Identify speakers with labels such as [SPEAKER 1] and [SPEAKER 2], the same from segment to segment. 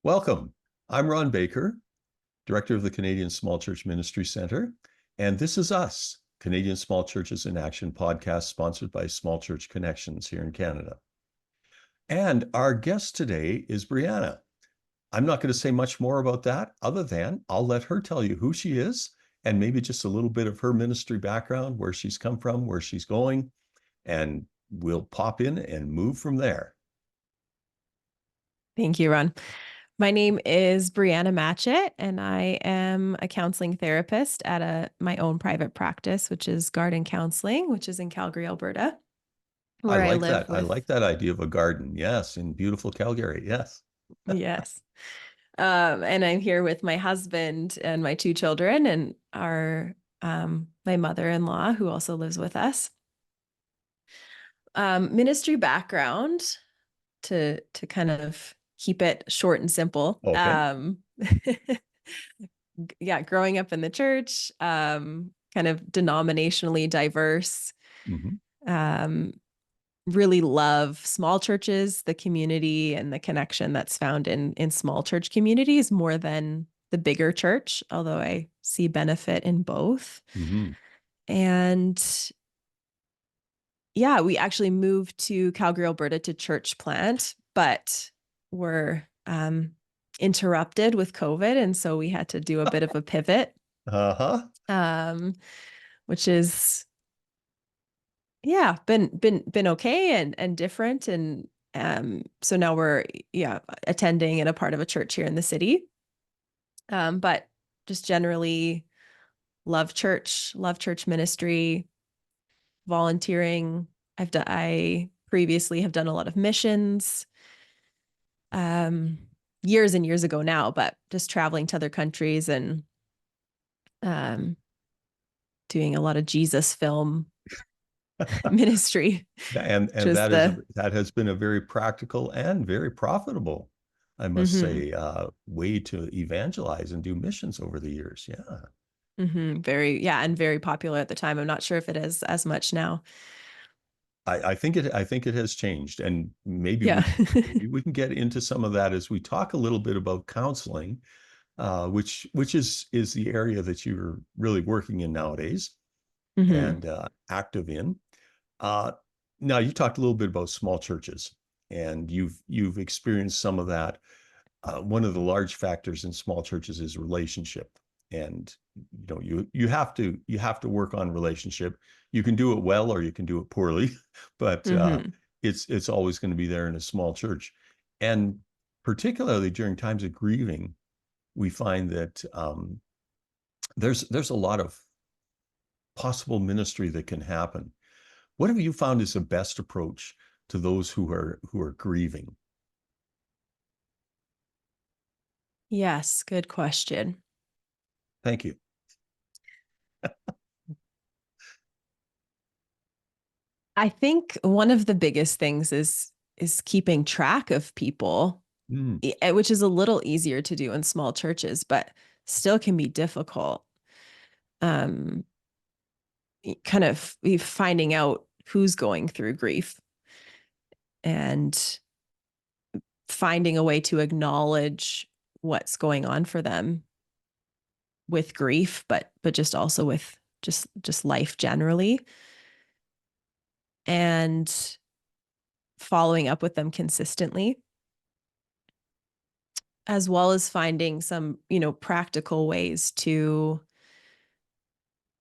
[SPEAKER 1] Welcome. I'm Ron Baker, Director of the Canadian Small Church Ministry Center, and this is us, Canadian Small Churches in Action podcast sponsored by Small Church Connections here in Canada. And our guest today is Brianna. I'm not going to say much more about that other than I'll let her tell you who she is and maybe just a little bit of her ministry background, where she's come from, where she's going, and we'll pop in and move from there.
[SPEAKER 2] Thank you, Ron. My name is Brianna Matchett, and I am a counseling therapist at my own private practice, which is Garden Counseling, which is in Calgary, Alberta,
[SPEAKER 1] I
[SPEAKER 2] where I
[SPEAKER 1] like
[SPEAKER 2] live
[SPEAKER 1] that. I
[SPEAKER 2] with,
[SPEAKER 1] like that idea of a garden. Yes, in beautiful Calgary. Yes.
[SPEAKER 2] yes. And I'm here with my husband and my two children and my mother-in-law, who also lives with us. Ministry background to kind of keep it short and simple.
[SPEAKER 1] Okay.
[SPEAKER 2] Yeah, growing up in the church, kind of denominationally diverse.
[SPEAKER 1] Mm-hmm.
[SPEAKER 2] Um, really love small churches, the community and the connection that's found in small church communities more than the bigger church, although I see benefit in both.
[SPEAKER 1] Mm-hmm.
[SPEAKER 2] And yeah, we actually moved to Calgary, Alberta to church plant, but were interrupted with COVID. And so we had to do a bit of a pivot,
[SPEAKER 1] Uh-huh.
[SPEAKER 2] um, which is, yeah, been okay and different. And so now we're, yeah, attending and a part of a church here in the city. But just generally love church ministry, volunteering. I previously have done a lot of missions, um, years and years ago now, but just traveling to other countries and um, doing a lot of Jesus film ministry.
[SPEAKER 1] And
[SPEAKER 2] Just
[SPEAKER 1] that has been a very practical and very profitable, I must
[SPEAKER 2] mm-hmm,
[SPEAKER 1] say, way to evangelize and do missions over the years. Yeah.
[SPEAKER 2] and very popular at the time. I'm not sure if it is as much now.
[SPEAKER 1] I think it has changed. And
[SPEAKER 2] Yeah.
[SPEAKER 1] maybe we can get into some of that as we talk a little bit about counseling, which is the area that you're really working in nowadays
[SPEAKER 2] hmm
[SPEAKER 1] and active in. Uh, Now you talked a little bit about small churches, and you've experienced some of that. One of the large factors in small churches is relationship, and you have to work on relationship. You can do it well or you can do it poorly, but
[SPEAKER 2] hmm
[SPEAKER 1] it's always going to be there in a small church, and particularly during times of grieving, we find that there's a lot of possible ministry that can happen. What have you found is the best approach to those who are grieving?
[SPEAKER 2] Yes, good question.
[SPEAKER 1] Thank you.
[SPEAKER 2] I think one of the biggest things is keeping track of people,
[SPEAKER 1] Mm,
[SPEAKER 2] which is a little easier to do in small churches, but still can be difficult. Um, kind of finding out who's going through grief and finding a way to acknowledge what's going on for them with grief, but just also with just life generally, and following up with them consistently, as well as finding some, practical ways to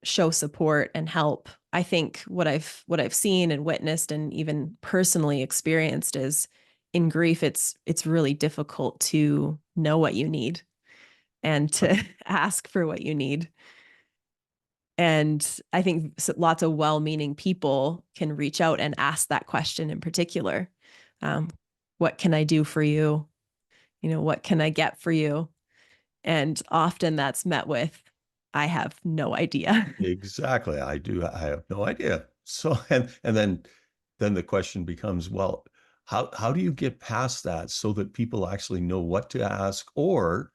[SPEAKER 2] show support and help. I think what I've seen and witnessed and even personally experienced is in grief, it's really difficult to know what you need and to ask for what you need. And I think lots of well-meaning people can reach out and ask that question in particular. Um, what can I do for you? What can I get for you? And often that's met with, I have no idea.
[SPEAKER 1] exactly. I do. I have no idea. So, and then the question becomes, well, how do you get past that so that people actually know what to ask? Or,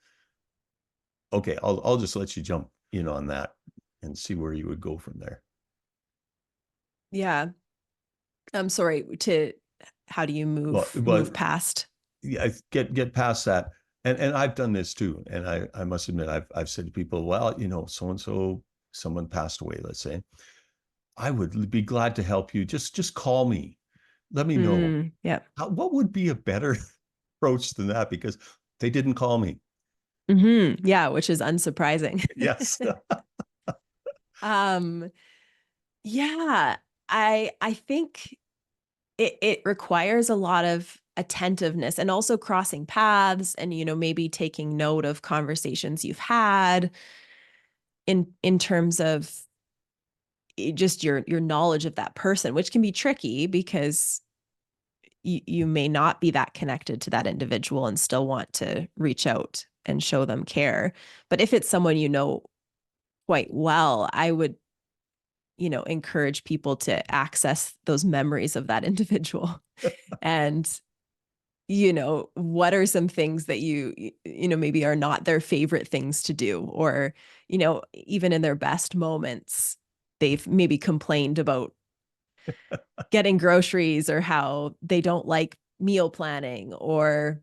[SPEAKER 1] okay, I'll just let you jump in on that and see where you would go from there.
[SPEAKER 2] Yeah. I'm sorry to how do you
[SPEAKER 1] Well,
[SPEAKER 2] move
[SPEAKER 1] but
[SPEAKER 2] past?
[SPEAKER 1] yeah, get past that. And I've done this too. And I must admit, I've said to people, well, so and so, someone passed away, let's say. I would be glad to help you. Just call me. Let me know.
[SPEAKER 2] Yeah.
[SPEAKER 1] What would be a better approach than that? Because they didn't call me.
[SPEAKER 2] Yeah, which is unsurprising.
[SPEAKER 1] Yes.
[SPEAKER 2] um, yeah, I think it requires a lot of attentiveness and also crossing paths and, maybe taking note of conversations you've had in terms of just your knowledge of that person, which can be tricky because you may not be that connected to that individual and still want to reach out and show them care. But if it's someone you know quite well, I would, encourage people to access those memories of that individual. And, what are some things that maybe are not their favorite things to do, or, even in their best moments, they've maybe complained about getting groceries or how they don't like meal planning, or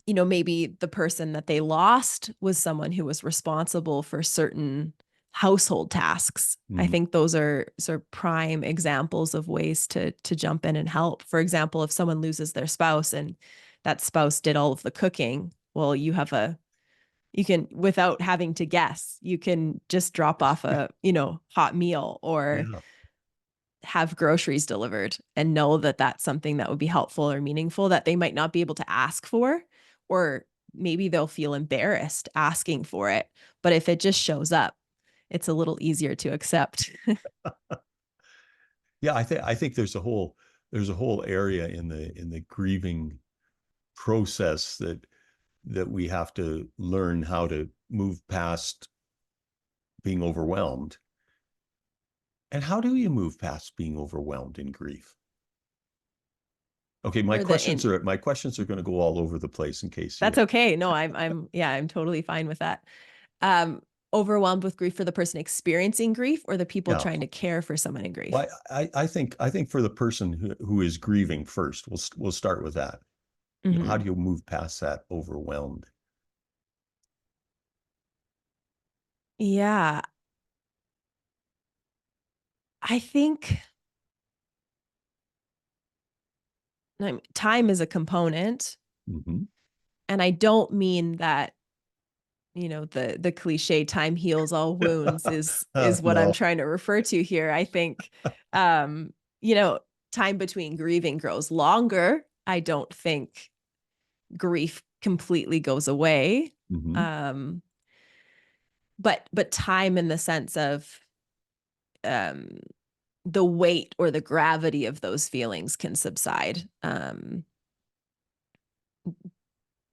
[SPEAKER 2] maybe the person that they lost was someone who was responsible for certain household tasks. I
[SPEAKER 1] Mhm.
[SPEAKER 2] think those are sort of prime examples of ways to jump in and help. For example, if someone loses their spouse and that spouse did all of the cooking, well, you can, without having to guess, you can just drop off a, hot meal or
[SPEAKER 1] Yeah.
[SPEAKER 2] have groceries delivered and know that that's something that would be helpful or meaningful that they might not be able to ask for, or maybe they'll feel embarrassed asking for it. But if it just shows up, it's a little easier to accept.
[SPEAKER 1] Yeah, I think there's a whole area in the grieving process that we have to learn how to move past being overwhelmed. And how do you move past being overwhelmed in grief? Okay, my
[SPEAKER 2] For the
[SPEAKER 1] questions
[SPEAKER 2] in
[SPEAKER 1] are my questions are going to go all over the place in case
[SPEAKER 2] That's
[SPEAKER 1] you.
[SPEAKER 2] okay. No, I'm totally fine with that. Um, Overwhelmed with grief for the person experiencing grief or the people
[SPEAKER 1] Yeah.
[SPEAKER 2] trying to care for someone in grief.
[SPEAKER 1] Well, I think for the person who is grieving first, we'll start with that. How
[SPEAKER 2] Mhm.
[SPEAKER 1] do you move past that overwhelmed?
[SPEAKER 2] Yeah, I think time is a component,
[SPEAKER 1] Hmm.
[SPEAKER 2] and I don't mean that, the cliche time heals all wounds is what I'm
[SPEAKER 1] No.
[SPEAKER 2] trying to refer to here. I think, um, you know, time between grieving grows longer. I don't think grief completely goes away.
[SPEAKER 1] Hmm.
[SPEAKER 2] Um, but time in the sense of um the weight or the gravity of those feelings can subside.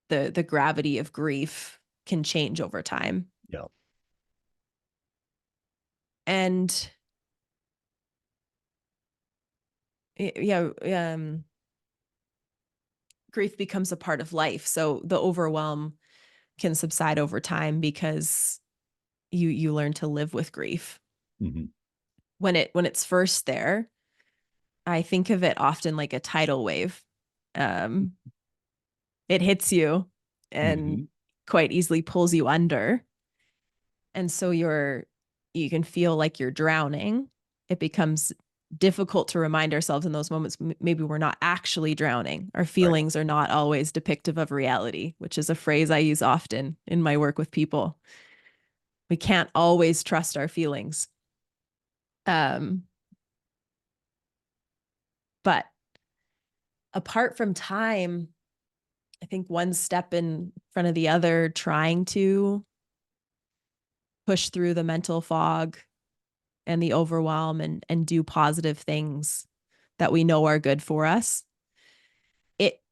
[SPEAKER 2] The gravity of grief can change over time.
[SPEAKER 1] Yeah.
[SPEAKER 2] And yeah, grief becomes a part of life. So the overwhelm can subside over time because you learn to live with grief.
[SPEAKER 1] Hmm.
[SPEAKER 2] When it's first there, I think of it often like a tidal wave. Um, it hits you and
[SPEAKER 1] Hmm.
[SPEAKER 2] quite easily pulls you under. And so you can feel like you're drowning. It becomes difficult to remind ourselves in those moments maybe we're not actually drowning. Our
[SPEAKER 1] Right.
[SPEAKER 2] feelings are not always depictive of reality, which is a phrase I use often in my work with people. We can't always trust our feelings. Um, but apart from time, I think one step in front of the other, trying to push through the mental fog and the overwhelm and do positive things that we know are good for us, it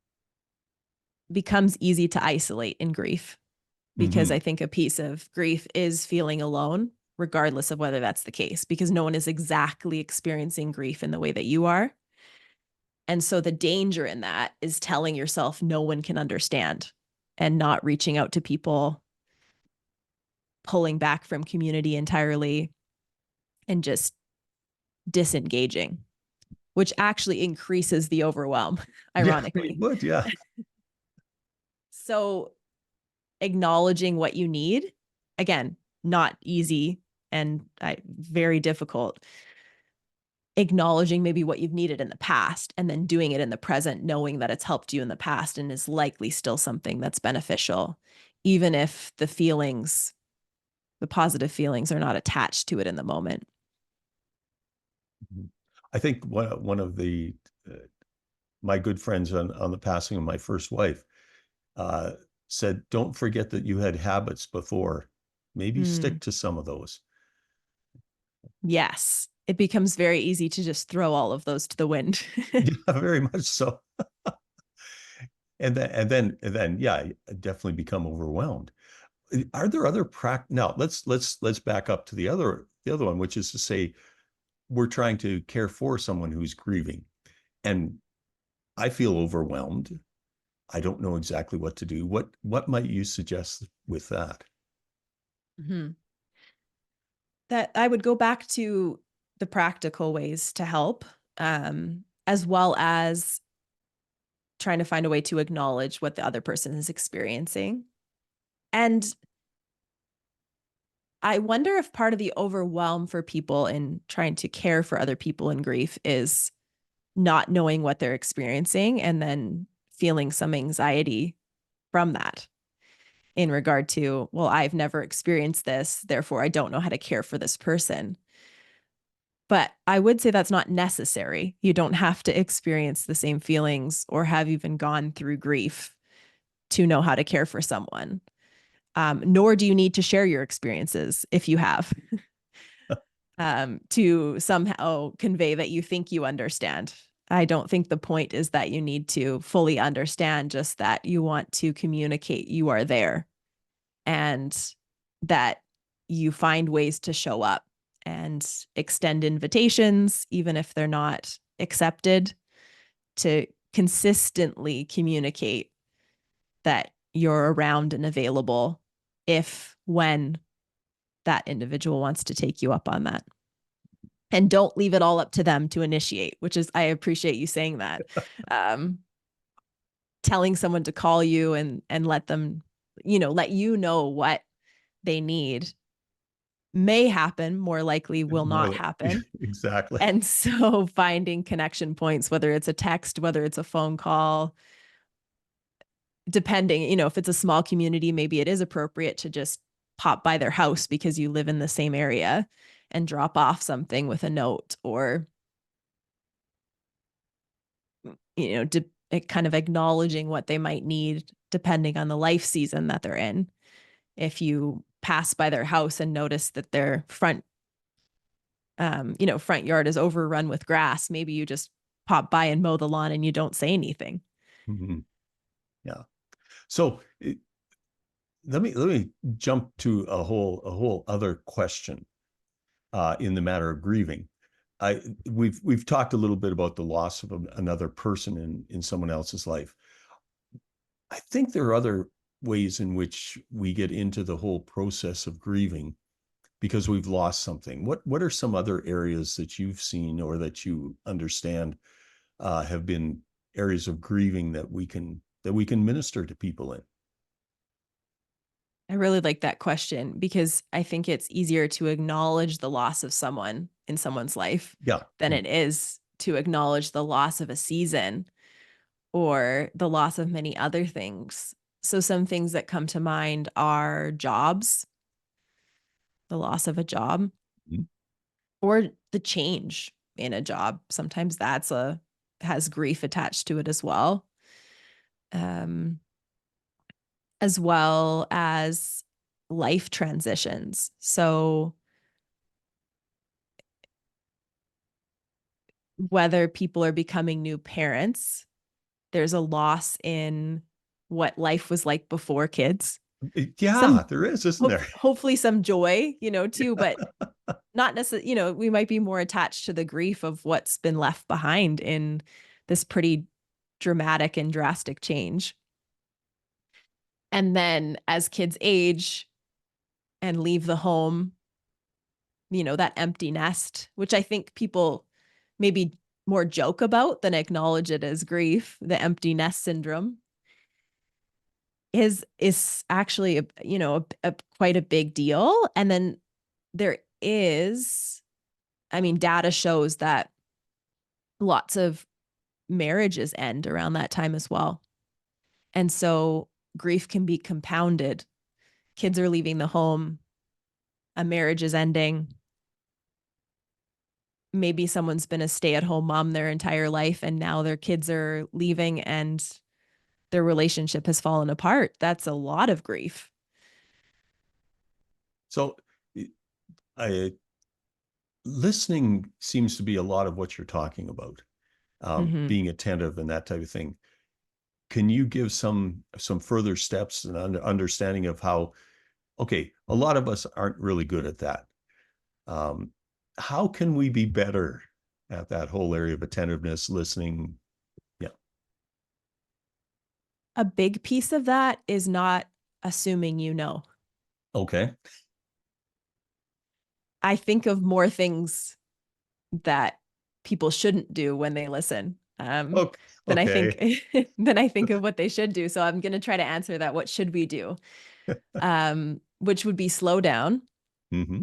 [SPEAKER 2] becomes easy to isolate in grief, because
[SPEAKER 1] Hmm.
[SPEAKER 2] I think a piece of grief is feeling alone, regardless of whether that's the case, because no one is exactly experiencing grief in the way that you are. And so the danger in that is telling yourself no one can understand and not reaching out to people, pulling back from community entirely, and just disengaging, which actually increases the overwhelm,
[SPEAKER 1] Yeah, it
[SPEAKER 2] ironically.
[SPEAKER 1] would. Yeah.
[SPEAKER 2] So acknowledging what you need. Again, not easy and very difficult. Acknowledging maybe what you've needed in the past and then doing it in the present, knowing that it's helped you in the past and is likely still something that's beneficial, even if the feelings, the positive feelings, are not attached to it in the moment.
[SPEAKER 1] I think one of the my good friends on the passing of my first wife uh, said, "Don't forget that you had habits before. Maybe stick to some of those."
[SPEAKER 2] Yes, it becomes very easy to just throw all of those to the wind.
[SPEAKER 1] Yeah, very much so. And then, yeah, I definitely become overwhelmed. Are there other now let's back up to the other one, which is to say we're trying to care for someone who's grieving, and I feel overwhelmed. I don't know exactly what to do. What might you suggest with that?
[SPEAKER 2] Mm-hmm. That I would go back to the practical ways to help, as well as trying to find a way to acknowledge what the other person is experiencing. And I wonder if part of the overwhelm for people in trying to care for other people in grief is not knowing what they're experiencing and then feeling some anxiety from that in regard to, well, I've never experienced this, therefore I don't know how to care for this person. But I would say that's not necessary. You don't have to experience the same feelings or have even gone through grief to know how to care for someone. Nor do you need to share your experiences if you have, to somehow convey that you think you understand. I don't think the point is that you need to fully understand, just that you want to communicate you are there and that you find ways to show up and extend invitations, even if they're not accepted, to consistently communicate that you're around and available if, when that individual wants to take you up on that. And don't leave it all up to them to initiate, which is, I appreciate you saying that. Telling someone to call you and let them, let you know what they need may happen, more likely will
[SPEAKER 1] More
[SPEAKER 2] not
[SPEAKER 1] like,
[SPEAKER 2] happen.
[SPEAKER 1] exactly.
[SPEAKER 2] And so finding connection points, whether it's a text, whether it's a phone call, depending, if it's a small community, maybe it is appropriate to just pop by their house because you live in the same area and drop off something with a note, or, kind of acknowledging what they might need depending on the life season that they're in. If you pass by their house and notice that their front yard is overrun with grass, maybe you just pop by and mow the lawn and you don't say anything.
[SPEAKER 1] Mm-hmm. Yeah. So let me jump to a whole other question in the matter of grieving. We've talked a little bit about the loss of another person in someone else's life. I think there are other ways in which we get into the whole process of grieving because we've lost something. What are some other areas that you've seen or that you understand have been areas of grieving that we can minister to people in?
[SPEAKER 2] I really like that question because I think it's easier to acknowledge the loss of someone in someone's life
[SPEAKER 1] Yeah.
[SPEAKER 2] than it is to acknowledge the loss of a season or the loss of many other things. So some things that come to mind are jobs, the loss of a job,
[SPEAKER 1] Mhm.
[SPEAKER 2] or the change in a job. Sometimes has grief attached to it as well. Um, as well as life transitions. So whether people are becoming new parents, there's a loss in what life was like before kids.
[SPEAKER 1] Yeah,
[SPEAKER 2] Some
[SPEAKER 1] there is, isn't there?
[SPEAKER 2] hopefully some joy, too,
[SPEAKER 1] Yeah.
[SPEAKER 2] but not necessarily, we might be more attached to the grief of what's been left behind in this pretty dramatic and drastic change. And then as kids age and leave the home, that empty nest, which I think people maybe more joke about than acknowledge it as grief, the empty nest syndrome. is actually a quite a big deal. And then there is, I mean, data shows that lots of marriages end around that time as well. And so grief can be compounded. Kids are leaving the home, a marriage is ending. Maybe someone's been a stay-at-home mom their entire life, and now their kids are leaving and their relationship has fallen apart. That's a lot of grief.
[SPEAKER 1] So I listening seems to be a lot of what you're talking about,
[SPEAKER 2] Mm-hmm.
[SPEAKER 1] being attentive and that type of thing. Can you give some further steps and understanding of how, okay, a lot of us aren't really good at that. Um, how can we be better at that whole area of attentiveness, listening? Yeah.
[SPEAKER 2] A big piece of that is not assuming you know.
[SPEAKER 1] Okay.
[SPEAKER 2] I think of more things that people shouldn't do when they listen,
[SPEAKER 1] Okay.
[SPEAKER 2] than I think
[SPEAKER 1] Okay.
[SPEAKER 2] than I think of what they should do. So I'm going to try to answer that. What should we do? Which would be slow down.
[SPEAKER 1] Mm-hmm.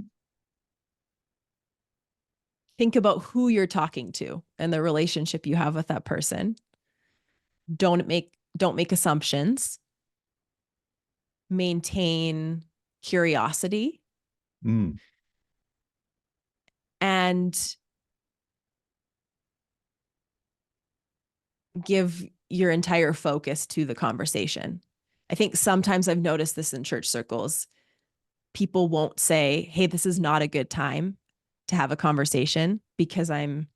[SPEAKER 2] Think about who you're talking to and the relationship you have with that person. Don't make assumptions. Maintain curiosity
[SPEAKER 1] Mm.
[SPEAKER 2] and give your entire focus to the conversation. I think sometimes I've noticed this in church circles. People won't say, "Hey, this is not a good time to have a conversation because I'm,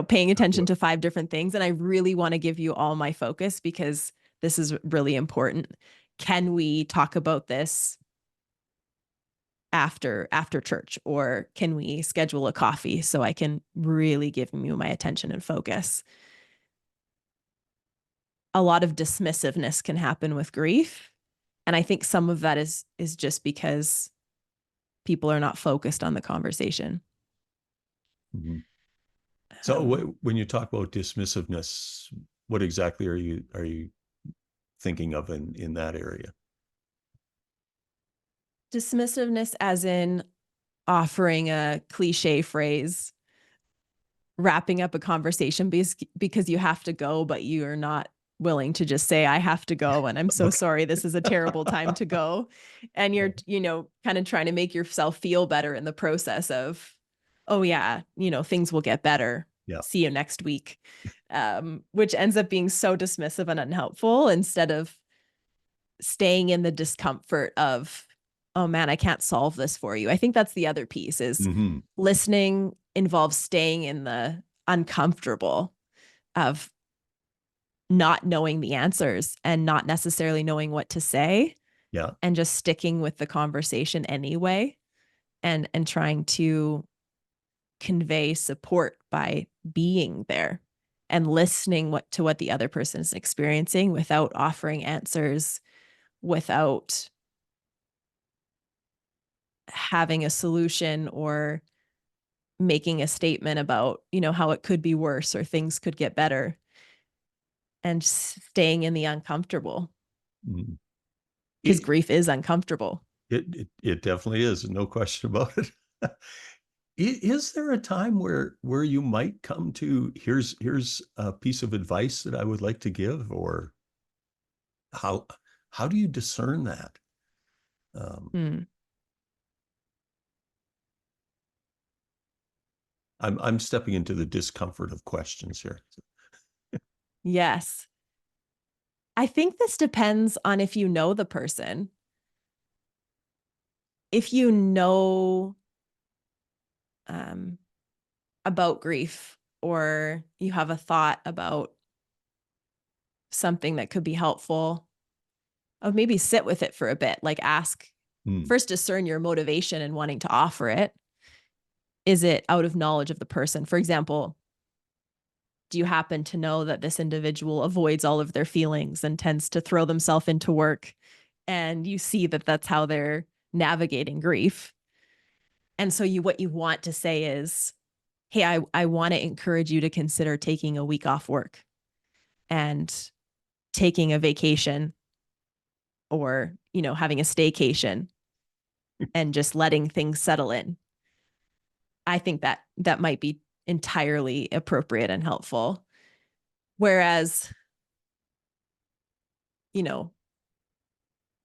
[SPEAKER 2] paying attention to five different things and I really want to give you all my focus because this is really important. Can we talk about this after church, or can we schedule a coffee so I can really give you my attention and focus?" A lot of dismissiveness can happen with grief, and I think some of that is just because people are not focused on the conversation.
[SPEAKER 1] Mm-hmm. So when you talk about dismissiveness, what exactly are you thinking of in that area?
[SPEAKER 2] Dismissiveness as in offering a cliche phrase, wrapping up a conversation because you have to go, but you're not willing to just say, "I have to go. And I'm so
[SPEAKER 1] Okay.
[SPEAKER 2] sorry. This is a terrible time to go." And you're, kind of trying to make yourself feel better in the process of, "Oh yeah, things will get better.
[SPEAKER 1] Yeah.
[SPEAKER 2] See you next week." Which ends up being so dismissive and unhelpful instead of staying in the discomfort of, "Oh man, I can't solve this for you." I think that's the other piece is
[SPEAKER 1] Mm-hmm.
[SPEAKER 2] listening involves staying in the uncomfortable of not knowing the answers and not necessarily knowing what to say
[SPEAKER 1] Yeah.
[SPEAKER 2] and just sticking with the conversation anyway and trying to convey support by being there and listening to what the other person is experiencing without offering answers, without having a solution or making a statement about, how it could be worse or things could get better, and staying in the uncomfortable
[SPEAKER 1] Mm-hmm.
[SPEAKER 2] because grief is uncomfortable.
[SPEAKER 1] It definitely is, no question about it. Is there a time where you might come to, here's a piece of advice that I would like to give, or how how do you discern that? Um,
[SPEAKER 2] Hmm.
[SPEAKER 1] I'm stepping into the discomfort of questions here.
[SPEAKER 2] Yes. I think this depends on if you know the person. If you know um, about grief, or you have a thought about something that could be helpful, maybe sit with it for a bit. Like ask,
[SPEAKER 1] Mm,
[SPEAKER 2] first discern your motivation in wanting to offer it. Is it out of knowledge of the person? For example, do you happen to know that this individual avoids all of their feelings and tends to throw themselves into work? And you see that that's how they're navigating grief. And so what you want to say is, "Hey, I want to encourage you to consider taking a week off work and taking a vacation or, having a staycation and just letting things settle in. I think that might be entirely appropriate and helpful. Whereas,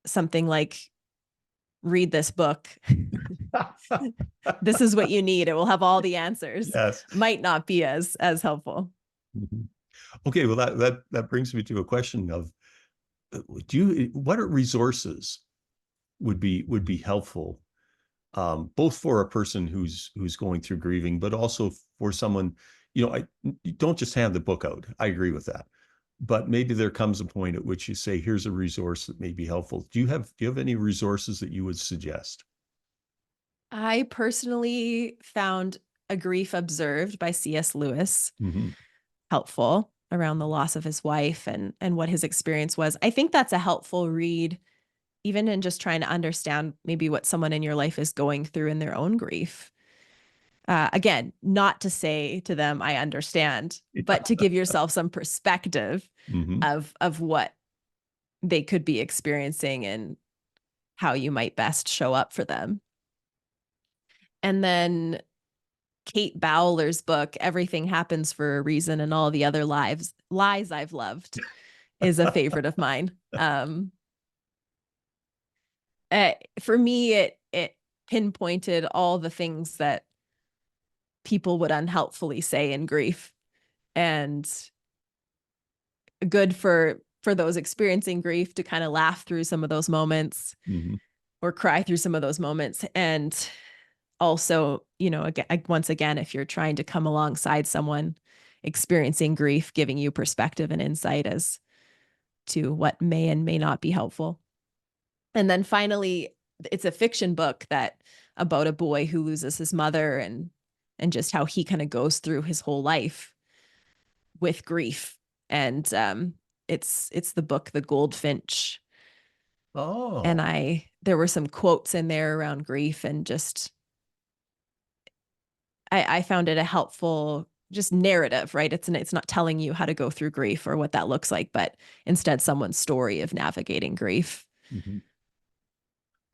[SPEAKER 2] something like read this book. This is what you need. It will have all the answers.
[SPEAKER 1] Yes.
[SPEAKER 2] Might not be as helpful.
[SPEAKER 1] Mhm. Okay, well that brings me to a question of what are resources would be helpful, both for a person who's going through grieving, but also for someone, you don't just hand the book out. I agree with that. But maybe there comes a point at which you say, here's a resource that may be helpful. Do you have any resources that you would suggest?
[SPEAKER 2] I personally found A Grief Observed by C.S. Lewis
[SPEAKER 1] Mm-hmm.
[SPEAKER 2] helpful around the loss of his wife and what his experience was. I think that's a helpful read, even in just trying to understand maybe what someone in your life is going through in their own grief. Again, not to say to them, I understand, but to give yourself some perspective
[SPEAKER 1] Mm-hmm.
[SPEAKER 2] of what they could be experiencing and how you might best show up for them. And then Kate Bowler's book, Everything Happens for a Reason and All the Other Lies I've Loved, is a favorite of mine. For me, it pinpointed all the things that people would unhelpfully say in grief, and good for those experiencing grief to kind of laugh through some of those moments
[SPEAKER 1] Mm-hmm.
[SPEAKER 2] or cry through some of those moments. And also, again, once again, if you're trying to come alongside someone experiencing grief, giving you perspective and insight as to what may and may not be helpful. And then finally, it's a fiction book about a boy who loses his mother and just how he kind of goes through his whole life with grief. And it's the book The Goldfinch. And
[SPEAKER 1] Oh.
[SPEAKER 2] there were some quotes in there around grief, and just I found it a helpful just narrative, right? It's not telling you how to go through grief or what that looks like, but instead someone's story of navigating grief.
[SPEAKER 1] Mm-hmm.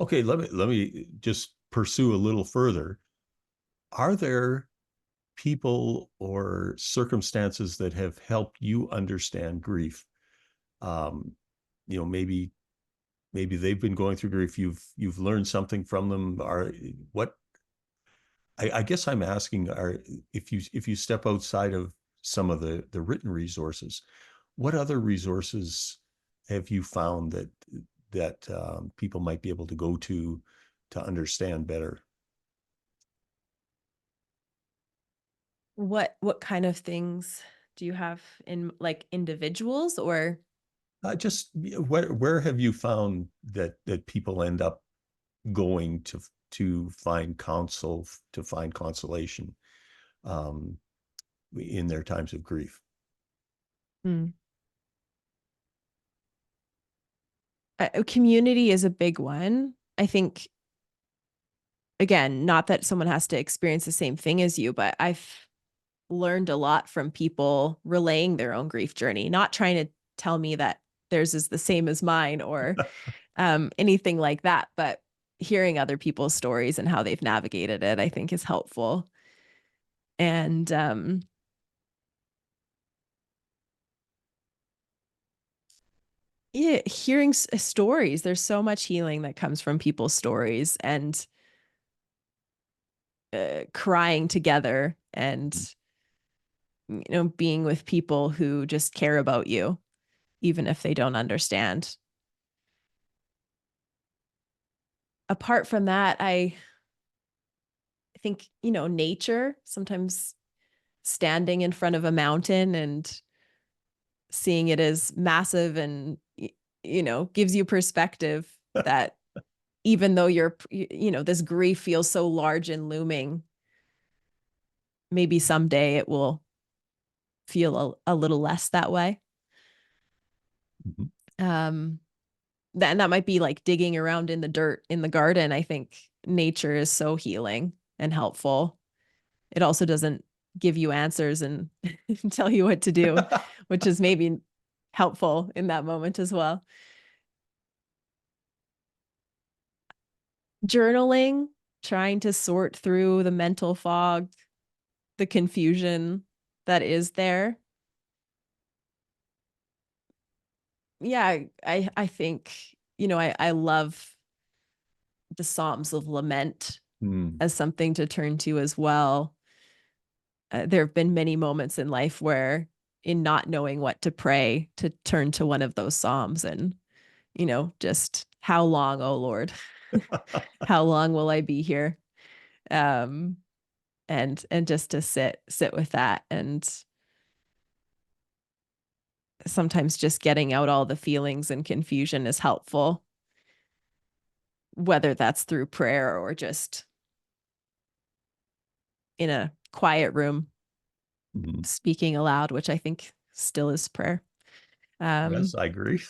[SPEAKER 1] Okay, let me just pursue a little further. Are there people or circumstances that have helped you understand grief? Um, maybe they've been going through grief. You've learned something from them. I guess I'm asking, if you step outside of some of the written resources, what other resources have you found that people might be able to go to understand better?
[SPEAKER 2] What kind of things do you have in, like, individuals or?
[SPEAKER 1] Just where have you found that people end up going to find counsel, to find consolation, um, in their times of grief?
[SPEAKER 2] Hmm. Community is a big one. I think, again, not that someone has to experience the same thing as you, but I've learned a lot from people relaying their own grief journey, not trying to tell me that theirs is the same as mine or anything like that, but hearing other people's stories and how they've navigated it, I think is helpful. And yeah, hearing stories, there's so much healing that comes from people's stories, and crying together, and being with people who just care about you, even if they don't understand. Apart from that, I think, nature, sometimes standing in front of a mountain and seeing it as massive and, gives you perspective that even though this grief feels so large and looming, maybe someday it will feel a little less that way.
[SPEAKER 1] Mhm.
[SPEAKER 2] Um, and that might be like digging around in the dirt in the garden. I think nature is so healing and helpful. It also doesn't give you answers and tell you what to do, which is maybe helpful in that moment as well. Journaling, trying to sort through the mental fog, the confusion that is there. Yeah, I think, I love the Psalms of Lament
[SPEAKER 1] Mm.
[SPEAKER 2] as something to turn to as well. There have been many moments in life where, in not knowing what to pray, to turn to one of those Psalms and, just how long, oh Lord, how long will I be here? Um, and just to sit with that, and sometimes just getting out all the feelings and confusion is helpful, whether that's through prayer or just in a quiet room
[SPEAKER 1] Mhm.
[SPEAKER 2] speaking aloud, which I think still is prayer.
[SPEAKER 1] Yes, I agree.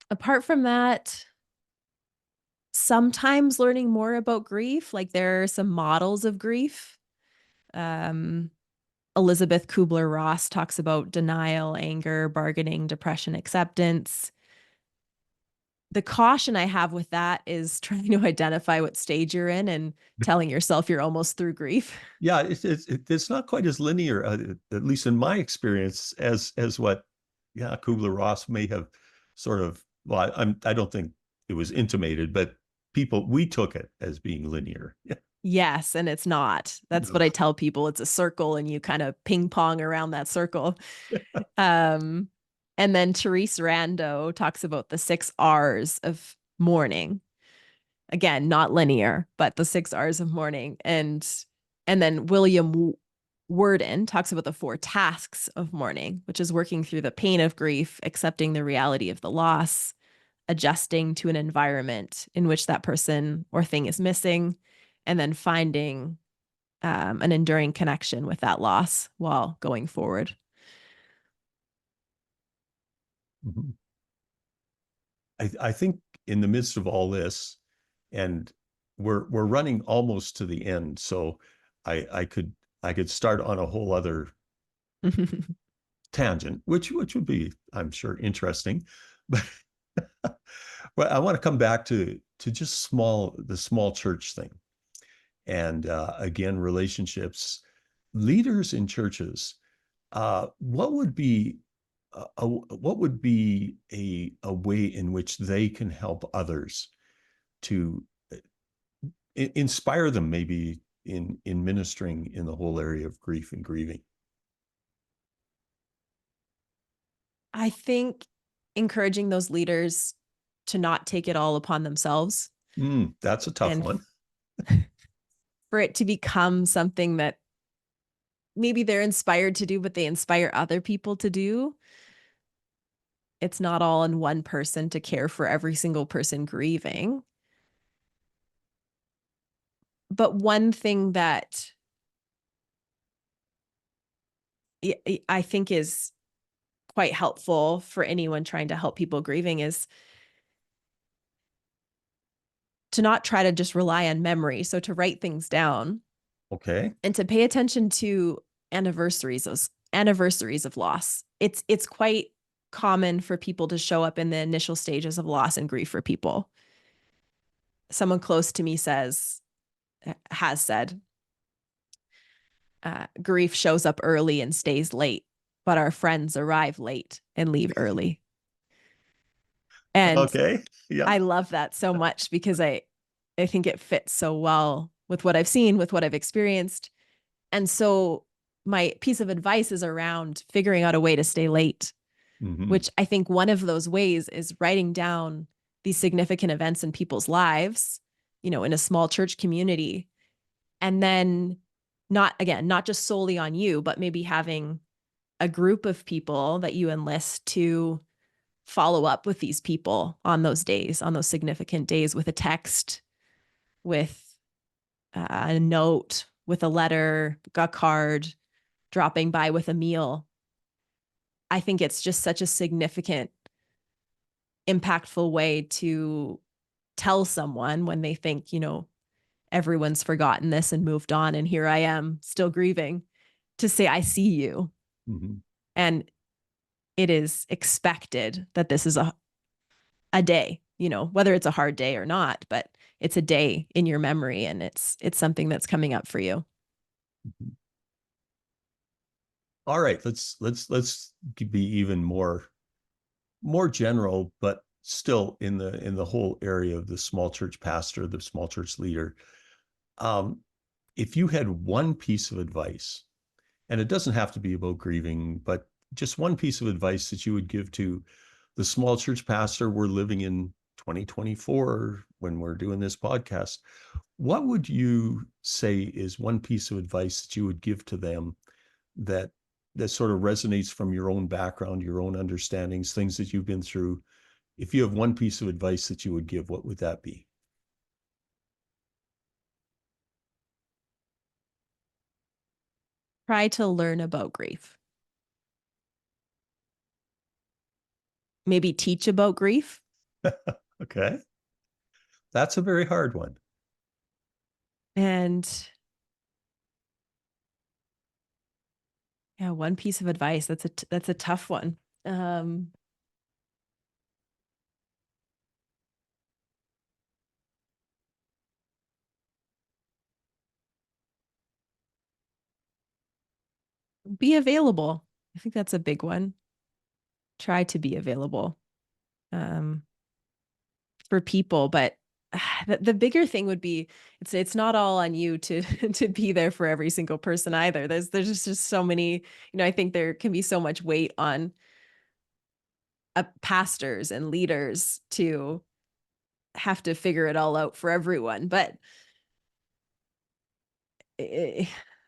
[SPEAKER 2] Apart from that, sometimes learning more about grief, like there are some models of grief. Um, Elizabeth Kubler-Ross talks about denial, anger, bargaining, depression, acceptance. The caution I have with that is trying to identify what stage you're in and telling yourself you're almost through grief.
[SPEAKER 1] Yeah, it's not quite as linear, at least in my experience, as what, yeah, Kubler-Ross may have sort of. Well, I don't think it was intimated, but we took it as being linear. Yeah.
[SPEAKER 2] Yes, and it's not. That's
[SPEAKER 1] No.
[SPEAKER 2] what I tell people. It's a circle and you kind of ping pong around that circle. Um, and then Therese Rando talks about the 6 R's of mourning. Again, not linear, but the 6 R's of mourning. And then William Worden talks about the 4 tasks of mourning, which is working through the pain of grief, accepting the reality of the loss, adjusting to an environment in which that person or thing is missing, and then finding an enduring connection with that loss while going forward.
[SPEAKER 1] Mhm. I think in the midst of all this, and we're running almost to the end, so I could start on a whole other tangent, which would be, I'm sure, interesting. But but I want to come back to just the small church thing, and again, relationships, leaders in churches. What would be what would be a way in which they can help others to inspire them, maybe in ministering in the whole area of grief and grieving?
[SPEAKER 2] I think encouraging those leaders to not take it all upon themselves
[SPEAKER 1] That's a tough
[SPEAKER 2] and
[SPEAKER 1] one.
[SPEAKER 2] for it to become something that maybe they're inspired to do, but they inspire other people to do. It's not all in one person to care for every single person grieving. But one thing that I think is quite helpful for anyone trying to help people grieving is to not try to just rely on memory. So to write things down
[SPEAKER 1] Okay.
[SPEAKER 2] and to pay attention to anniversaries of loss. It's quite common for people to show up in the initial stages of loss and grief for people. Someone close to me has said, grief shows up early and stays late, but our friends arrive late and leave early. And
[SPEAKER 1] Okay. Yeah.
[SPEAKER 2] I love that so much because I think it fits so well with what I've seen, with what I've experienced. And so my piece of advice is around figuring out a way to stay late,
[SPEAKER 1] Hmm.
[SPEAKER 2] which I think one of those ways is writing down these significant events in people's lives, in a small church community. And then not just solely on you, but maybe having a group of people that you enlist to follow up with these people on those days, on those significant days, with a text, with a note, with a letter, a card, dropping by with a meal. I think it's just such a significant, impactful way to tell someone when they think, everyone's forgotten this and moved on. And here I am still grieving, to say, I see you.
[SPEAKER 1] Hmm.
[SPEAKER 2] And it is expected that this is a day, whether it's a hard day or not, but it's a day in your memory, and it's something that's coming up for you.
[SPEAKER 1] All right, let's be even more general, but still in the whole area of the small church pastor, the small church leader. If you had one piece of advice, and it doesn't have to be about grieving, but just one piece of advice that you would give to the small church pastor we're living in 2024 when we're doing this podcast, what would you say is one piece of advice that you would give to them that sort of resonates from your own background, your own understandings, things that you've been through? If you have one piece of advice that you would give, what would that be?
[SPEAKER 2] Try to learn about grief. Maybe teach about grief.
[SPEAKER 1] Okay. That's a very hard one.
[SPEAKER 2] And yeah, one piece of advice. That's a tough one. Be available. I think that's a big one. Try to be available for people, but the bigger thing would be it's not all on you to to be there for every single person either. There's just so many, I think there can be so much weight on pastors and leaders to have to figure it all out for everyone. But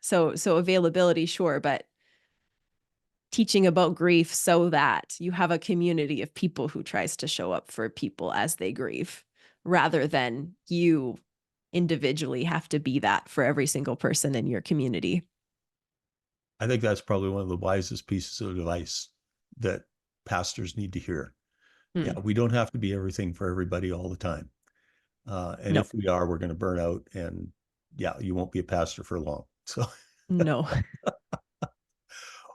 [SPEAKER 2] so availability, sure, but teaching about grief so that you have a community of people who tries to show up for people as they grieve, rather than you individually have to be that for every single person in your community.
[SPEAKER 1] I think that's probably one of the wisest pieces of advice that pastors need to hear. Yeah, we don't have to be everything for everybody all the time. And
[SPEAKER 2] No,
[SPEAKER 1] if we are, we're going to burn out, and yeah, you won't be a pastor for long. So,
[SPEAKER 2] no.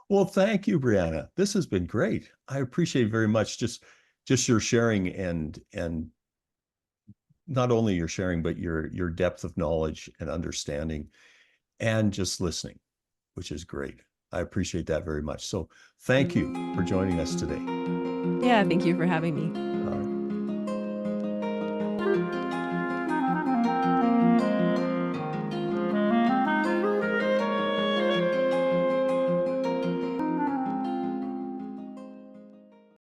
[SPEAKER 1] well, thank you, Brianna. This has been great. I appreciate very much just your sharing, and not only your sharing, but your depth of knowledge and understanding, and just listening, which is great. I appreciate that very much. So thank you for joining us today.
[SPEAKER 2] Yeah, thank you for having me.